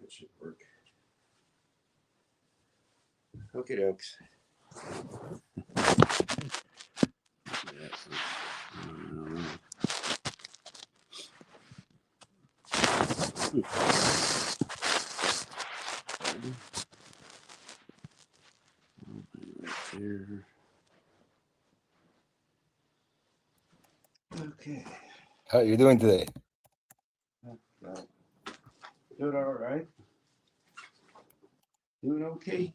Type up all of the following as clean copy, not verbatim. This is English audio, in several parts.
That should work. Okie dokes. Okay. How are you doing today? Doing all right. Doing okay.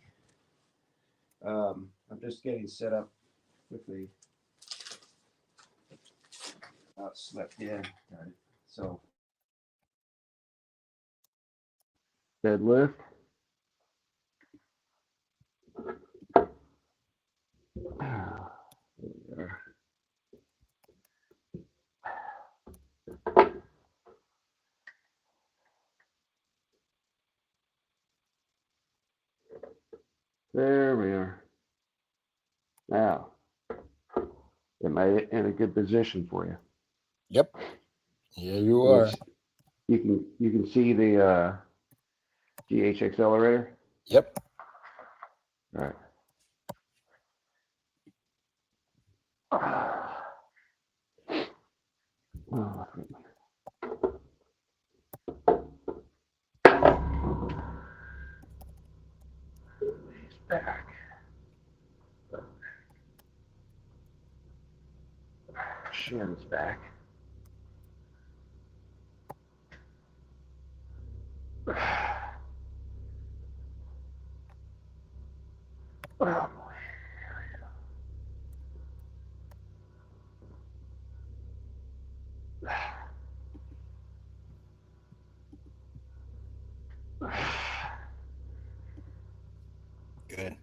I'm just getting set up quickly. Slept in. So deadlift. There we are. Now, am I in a good position for you? Yep. Yeah, you are. You can see the GH accelerator. Yep. All right. He's back. Shin's back. Oh boy. Good.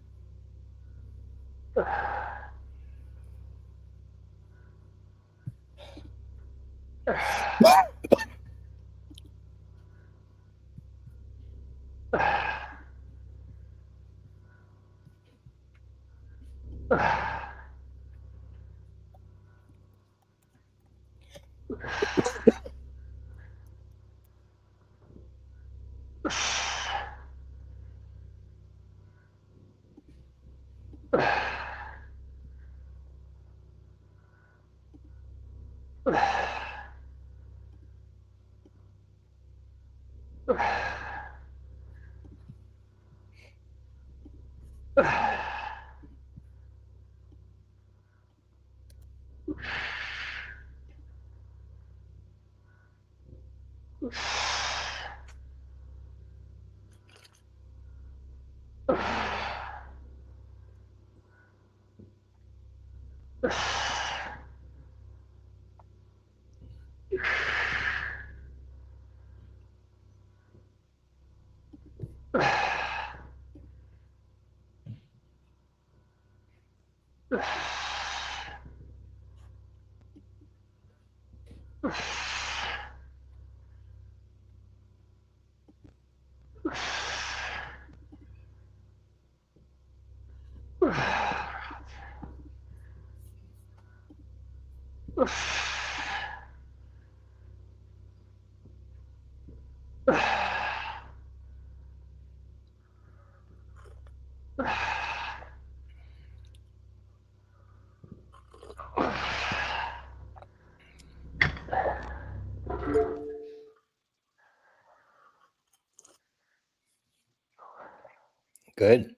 Good.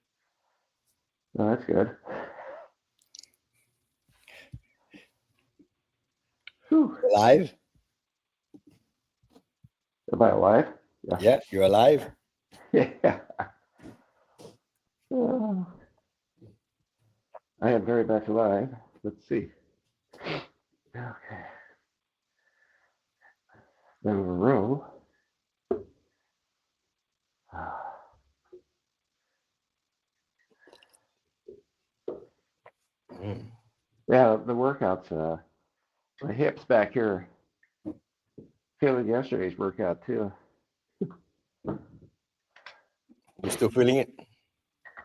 Oh, that's good. Whew. Alive? Am I alive? Yeah, you're alive. Yeah. Oh. I am very much alive. Let's see. Okay. Then a row. Yeah, the workouts. My hips back here feeling yesterday's workout too. You still feeling it?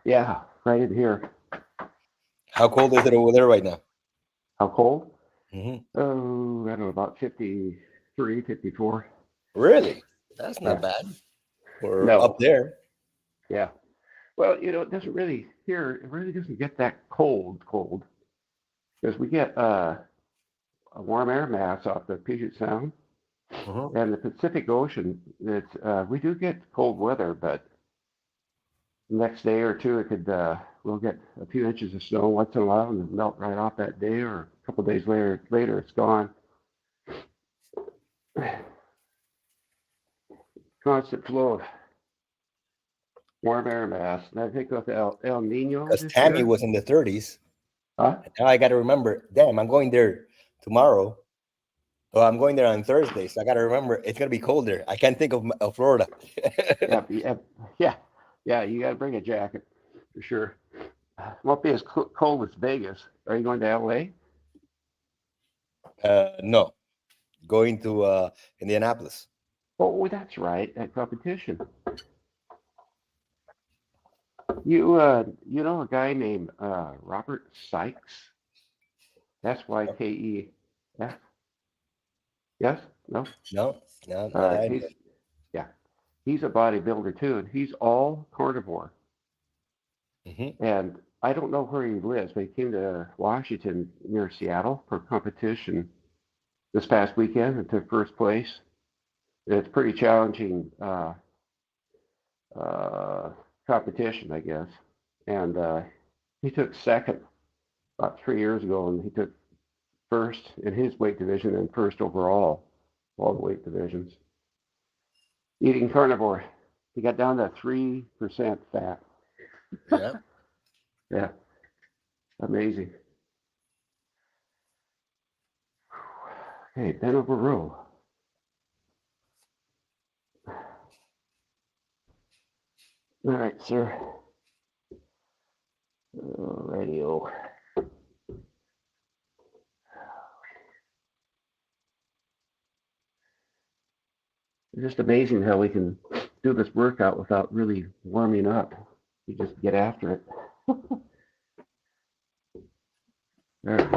Yeah, right in here. How cold is it over there right now? How cold? Mm-hmm. Oh, I don't know, about 53, 54. Really? That's not Yeah. bad. or No. up there. Yeah. Well, it doesn't really here. It really doesn't get that cold, because we get a warm air mass off the Puget Sound Mhm. and the Pacific Ocean. It's we do get cold weather, but the next day or two it could we'll get a few inches of snow once in a while and melt right off that day, or a couple of days later it's gone. Constant flow of warm air mass. And I think with El Nino Because this Tammy year, was in the 30s. huh? Now I got to remember, damn, I'm going there tomorrow. Well, I'm going there on Thursday, so I got to remember it's gonna be colder. I can't think of Florida. Yeah, yeah. You got to bring a jacket for sure. Won't be as cold as Vegas. Are you going to LA? No, going to Indianapolis. Oh, that's right. That competition. You know a guy named Robert Sykes? Sykes. Yes? No? No, no, All not right. I He's know. yeah. He's a bodybuilder too, and he's all carnivore. Hmm. And I don't know where he lives, but he came to Washington near Seattle for competition this past weekend and took first place. It's pretty challenging uh, competition, I guess. And he took second about 3 years ago, and he took first in his weight division and first overall, all the weight divisions. Eating carnivore, he got down to 3% fat. Yeah. Yeah, amazing. Hey, bend over row. All right, sir. Radio. It's just amazing how we can do this workout without really warming up. You just get after it. There.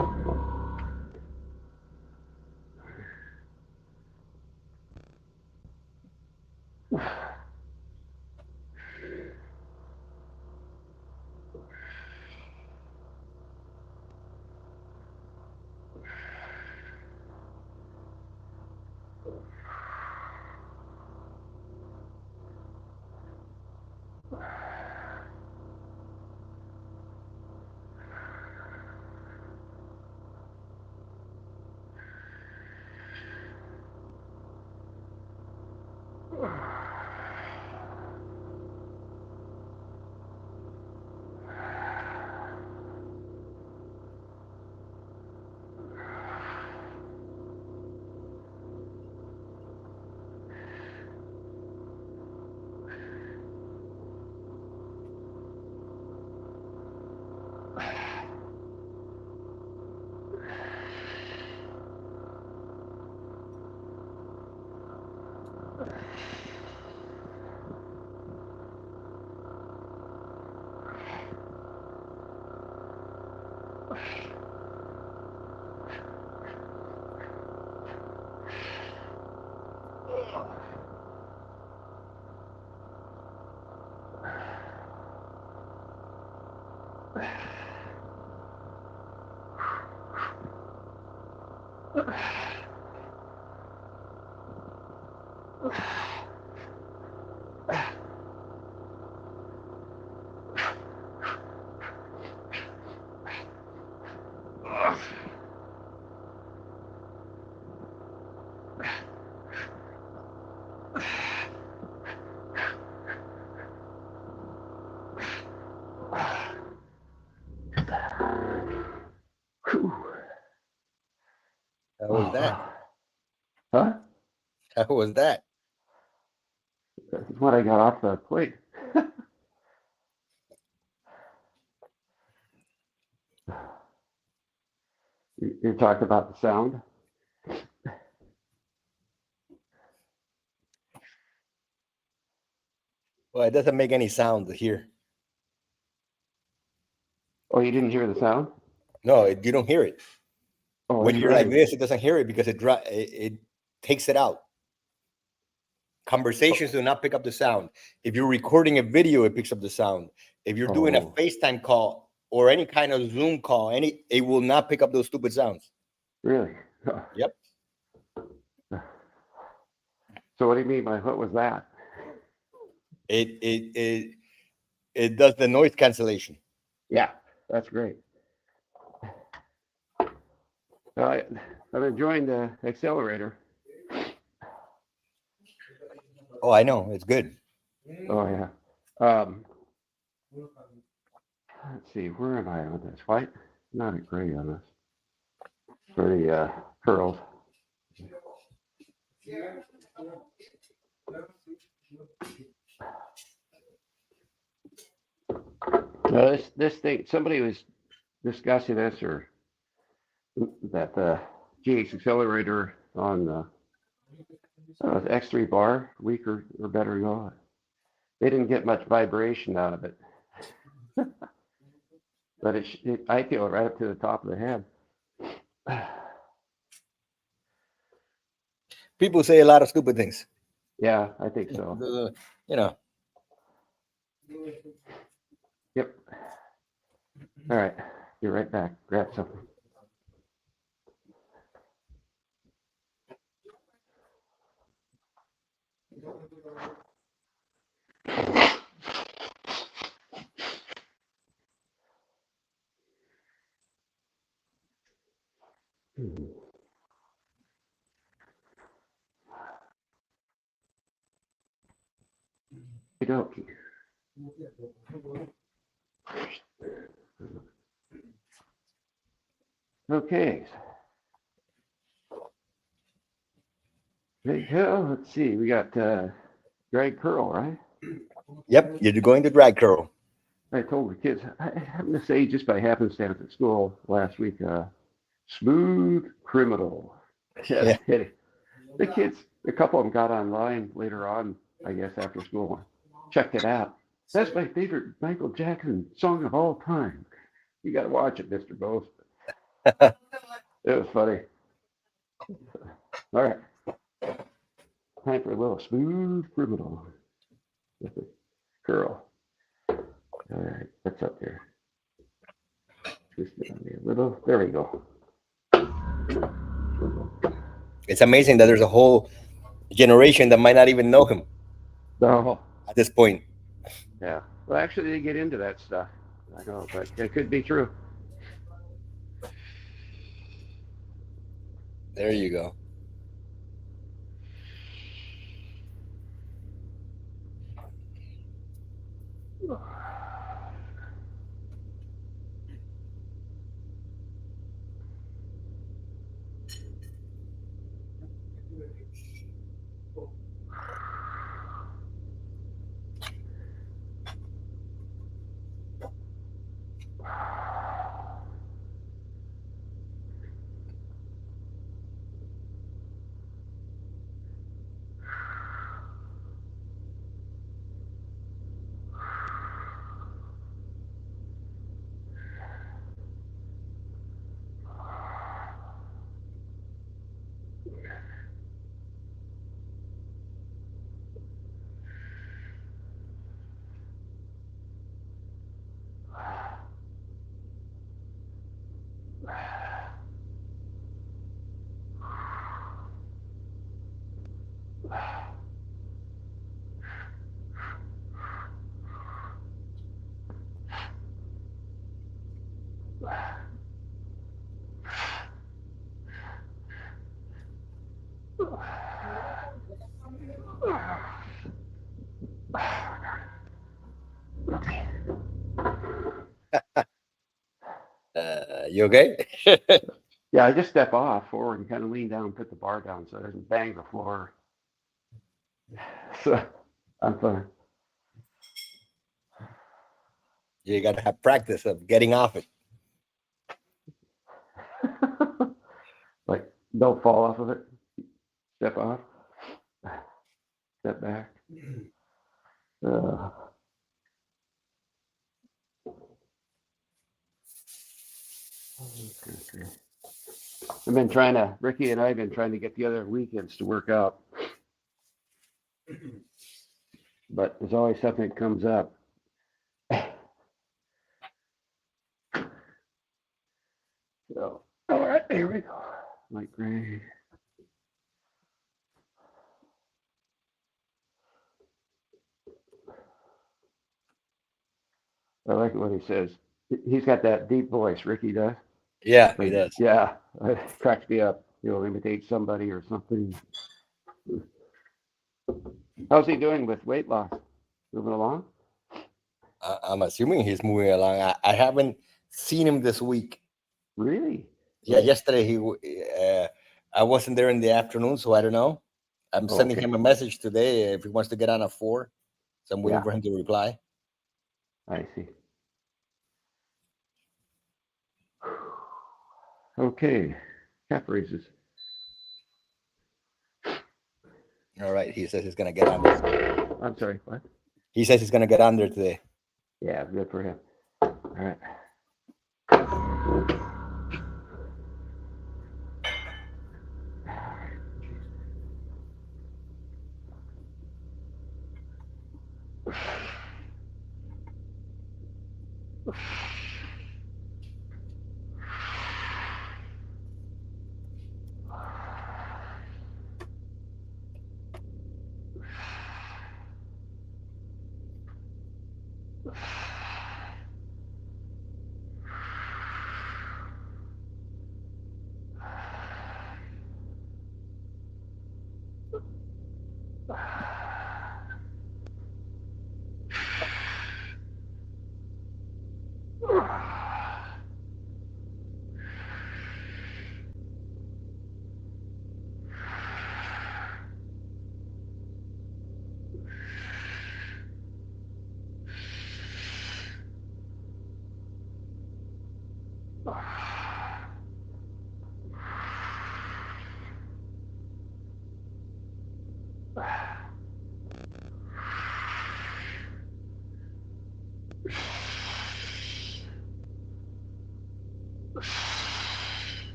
How was that? Huh? How was that? That's what I got off the plate. You're talking about the sound? Well, it doesn't make any sound to hear. Oh, you didn't hear the sound? No, you don't hear it. Oh, When that's you're like right. this, it doesn't hear it because it takes it out. Conversations do not pick up the sound. If you're recording a video, it picks up the sound. If you're doing a Oh, FaceTime call or any kind of Zoom call, it will not pick up those stupid sounds. really? Yep. So what do you mean by what was that? It does the noise cancellation. Yeah, that's great. I'm enjoying the accelerator. Oh, I know. It's good. Oh yeah. Let's see, where am I on this? White? Not a gray on this. Pretty curled. This thing, somebody was discussing this or that GH accelerator on the X3 bar a week or better ago. They didn't get much vibration out of it, but I feel it right up to the top of the head. People say a lot of stupid things. Yeah, I think so. You know. Yep. All right, be right back. Grab something. Okey-dokey. Okay. Big Hill. Let's see. We got Greg Curl, right? Yep, you're going to drag curl. I told the kids. I happened to say just by happenstance at school last week. Smooth criminal. Yeah. The kids, a couple of them got online later on, I guess after school, checked it out. That's my favorite Michael Jackson song of all time. You got to watch it, Mr. Bose. It was funny. All right. Time for a little smooth criminal with a curl. All right. What's up there? Twist it on me a little. There we go. It's amazing that there's a whole generation that might not even know him Oh, at this point. yeah. Well, actually, they get into that stuff. I know, but it could be true. There you go. You okay? Yeah, I just step off forward and kind of lean down and put the bar down so it doesn't bang the floor. So I'm fine. You got to have practice of getting off it. Like, don't fall off of it. Step off. Step back. Ricky and I have been trying to get the other weekends to work out. but there's always something that comes up. So, all right, here we go. Light gray. I like what he says. He's got that deep voice, Ricky does. Yeah, he Like, does. yeah, it cracks me up. You'll imitate somebody or something. How's he doing with weight loss? Moving along? I'm assuming he's moving along. I haven't seen him this week. Really? Yeah, yesterday I wasn't there in the afternoon, so I don't know. I'm Oh, sending okay. him a message today if he wants to get on at 4. So I'm waiting Yeah, for him to reply. I see. Okay, cap raises. All right, he says he's gonna get on there. I'm sorry, what? He says he's gonna get on there today. Yeah, good for him. All right.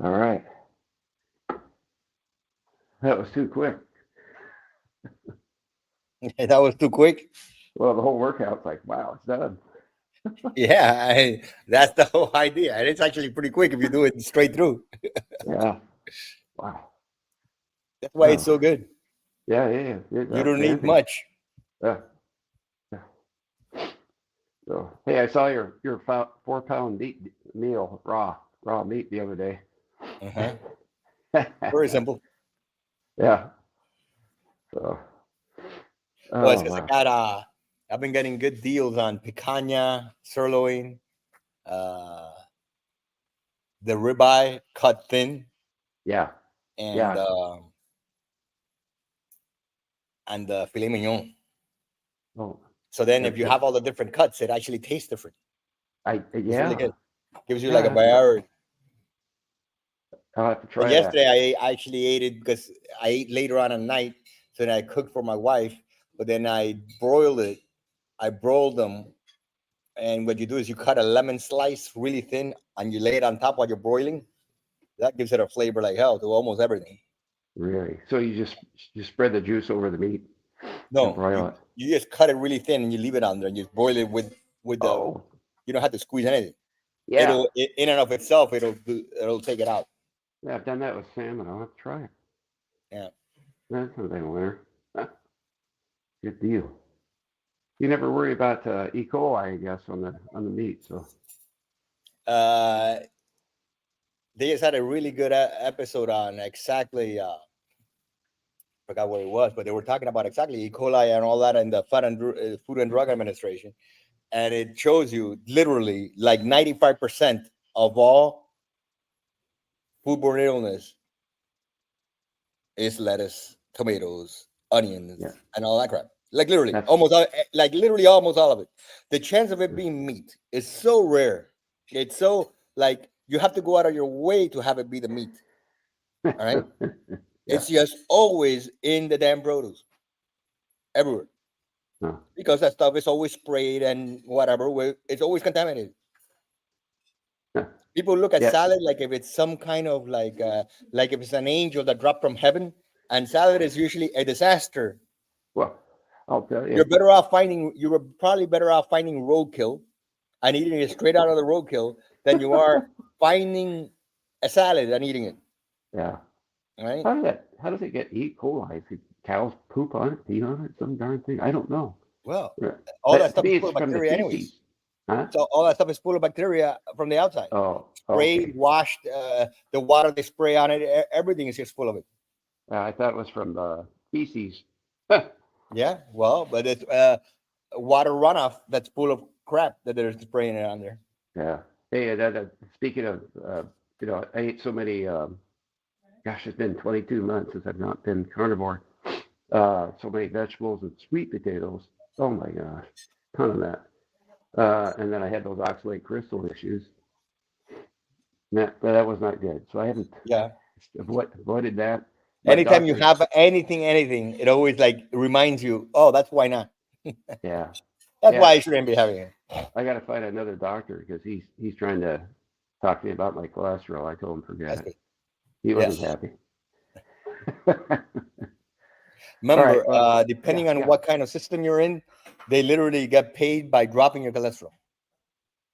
All right. That was too quick. That was too quick. Well, the whole workout's like, wow, it's done. Yeah, that's the whole idea, and it's actually pretty quick if you do it straight through. Yeah. Wow. That's why Oh, it's so good. yeah, yeah, yeah. You That's don't need fancy. much. Yeah. Yeah. So, hey, I saw your 4 pound meal raw meat the other day. Uh-huh. Very simple. Yeah. So, Well, it's oh because wow. I've been getting good deals on picanha, sirloin, uh, the ribeye cut thin, Yeah. and Yeah. uh, and the filet mignon. Oh, So then, if that's you good. have all the different cuts, it actually tastes different. It's really Yeah. good. Gives you like a Yeah. variety. I'll have to But try that. yesterday, I actually ate it because I ate later on at night. So then I cooked for my wife, but then I broiled it. I broiled them. And what you do is you cut a lemon slice really thin and you lay it on top while you're broiling. That gives it a flavor like hell to almost everything. Really. So you spread the juice over the meat and No, broil it. you just cut it really thin and you leave it on there and you broil it with the. Oh, You don't have to squeeze anything. yeah. In and of itself, it'll take it out. Yeah, I've done that with salmon. I'll have to try it. Yeah. That's something a winner. Good deal. You never worry about E. coli, I guess, on the meat. So Uh, they just had a really good episode on exactly. Forgot what it was, but they were talking about exactly E. coli and all that in the Food and Drug Administration, and it shows you literally like 95% of all foodborne illness is lettuce, tomatoes, onions, yeah, and all that crap. Like literally, That's like literally almost all of it. The chance of it being meat is so rare. It's so like you have to go out of your way to have it be the meat. All right, yeah. it's just always in the damn produce everywhere Huh. because that stuff is always sprayed and whatever. It's always contaminated. Huh. People look at Yeah. salad like if it's some kind of like if it's an angel that dropped from heaven, and salad is usually a disaster. Well, I'll tell you. You were probably better off finding roadkill and eating it straight out of the roadkill than you are finding a salad and eating it. Yeah. Right? How does it get E. coli? If cows poop on it, pee on it, some darn thing. I don't know. Well, Yeah. all that But to stuff is me, full it's of from the bacteria, anyways. feces. Huh? So all that stuff is full of bacteria from the outside. Oh, Sprayed, okay. washed, the water they spray on it, everything is just full of it. I thought it was from the feces. Yeah, well, but it's water runoff that's full of crap that they're spraying it on there. Yeah. Hey, speaking of, I ate so many. Gosh, it's been 22 months since I've not been carnivore. So many vegetables and sweet potatoes. Oh my gosh, ton of that. And then I had those oxalate crystal issues. That was not good. So I haven't Yeah. avoided that. My Anytime you doctor, have anything, it always like reminds you, oh, that's why not. yeah, That's yeah. why I shouldn't be having it. I got to find another doctor because he's trying to talk to me about my cholesterol. I told him forget That's it. good. He wasn't Yes. happy. All right. Remember, Well, depending on yeah. what kind of system you're in, they literally get paid by dropping your cholesterol.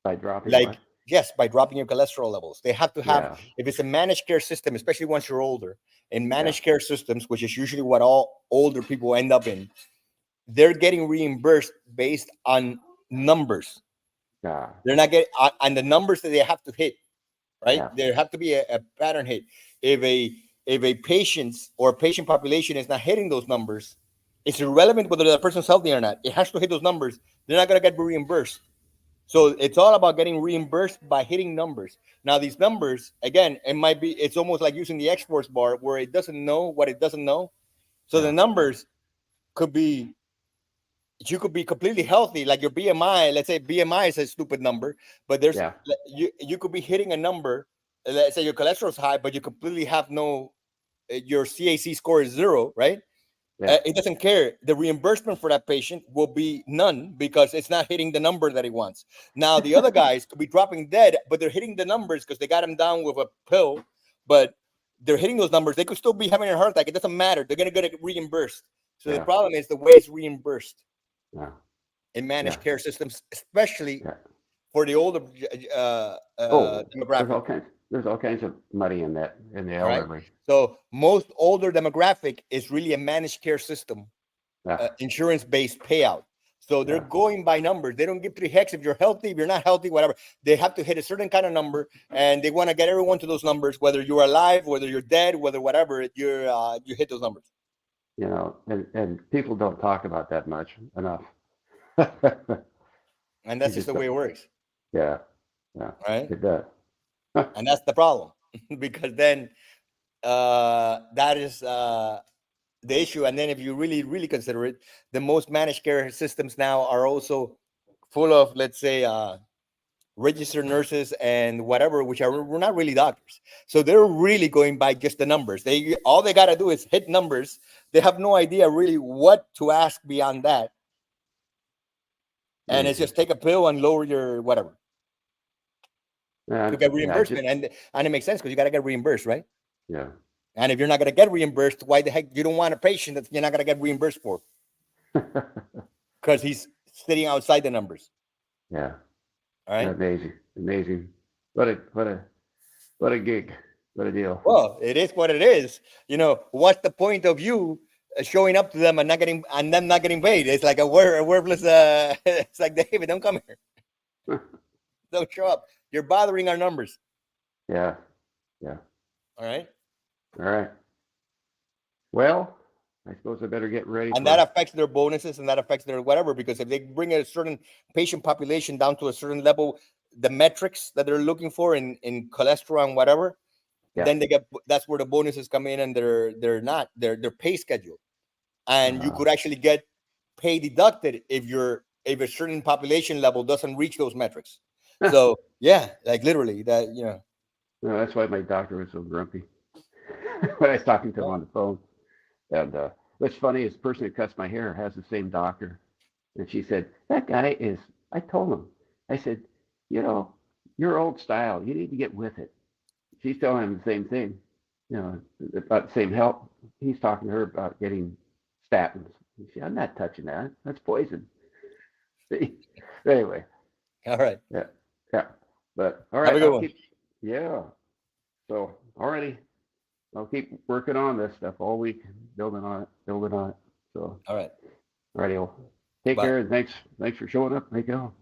By dropping Like, what? yes, by dropping your cholesterol levels. They have to have, Yeah. if it's a managed care system, especially once you're older, in Yeah. managed care systems, which is usually what all older people end up in, they're getting reimbursed based on numbers. Yeah. They're not getting on the numbers that they have to hit, right? Yeah. There have to be a pattern hit. If a patient's or patient population is not hitting those numbers, it's irrelevant whether the person's healthy or not. It has to hit those numbers. They're not going to get reimbursed. So it's all about getting reimbursed by hitting numbers. Now these numbers, again, it's almost like using the X-Force bar where it doesn't know what it doesn't know. So Yeah. the numbers could be, you could be completely healthy, like your BMI. Let's say BMI is a stupid number, but Yeah. you could be hitting a number. Let's say your cholesterol is high, but you completely have no, your CAC score is 0, right? Yeah. It doesn't care. The reimbursement for that patient will be none because it's not hitting the number that he wants. Now the other guys could be dropping dead, but they're hitting the numbers because they got him down with a pill, but they're hitting those numbers. They could still be having a heart attack. It doesn't matter. They're gonna get reimbursed. So the Yeah. problem is the way it's reimbursed Yeah. in managed Yeah. care systems, especially Yeah. for the older Oh, demographic. there's all kinds of money in the All right. elderly. So most older demographic is really a managed care system, Yeah. insurance-based payout. So they're Yeah. going by numbers. They don't give 3 hex if you're healthy, if you're not healthy, whatever. They have to hit a certain kind of number, and they want to get everyone to those numbers, whether you're alive, whether you're dead, whether whatever. You hit those numbers. And people don't talk about that much enough. And that's You just the way it works, Yeah. Yeah. right? It does. And that's the problem because then that is the issue. And then if you really consider it, the most managed care systems now are also full of, let's say, registered nurses and whatever, which are we're not really doctors. So they're really going by just the numbers. All they got to do is hit numbers. They have no idea really what to ask beyond that. And it's just take a pill and lower your whatever to get reimbursement. And it makes sense because you got to get reimbursed, right? Yeah. And if you're not going to get reimbursed, why the heck you don't want a patient that you're not going to get reimbursed for? Because he's sitting outside the numbers. Yeah. All right. Amazing. What a gig. What a deal. Well, it is what it is. What's the point of you showing up to them and them not getting paid? It's like a worthless. It's like, David, don't come here. Don't show up. You're bothering our numbers. Yeah. All right. Well, I suppose I better get ready. And that affects their bonuses and that affects their whatever, because if they bring a certain patient population down to a certain level, the metrics that they're looking for in cholesterol and whatever, then that's where the bonuses come in, and their pay schedule. And you could actually get pay deducted if a certain population level doesn't reach those metrics. So yeah, like literally that, you know. No, that's why my doctor was so grumpy when I was talking to him on the phone. And what's funny is the person who cuts my hair has the same doctor. And she said, that guy is, I told him, I said, you know, your old style, you need to get with it. She's telling him the same thing, you know, about the same help. He's talking to her about getting statins. She said, I'm not touching that. That's poison. See? Anyway, All right. yeah, yeah. But all Have right, a good I'll one. keep, yeah. So already, I'll keep working on this stuff all week, building on it, building on it. So, All right. all righty, take Bye. care and thanks for showing up, Miguel.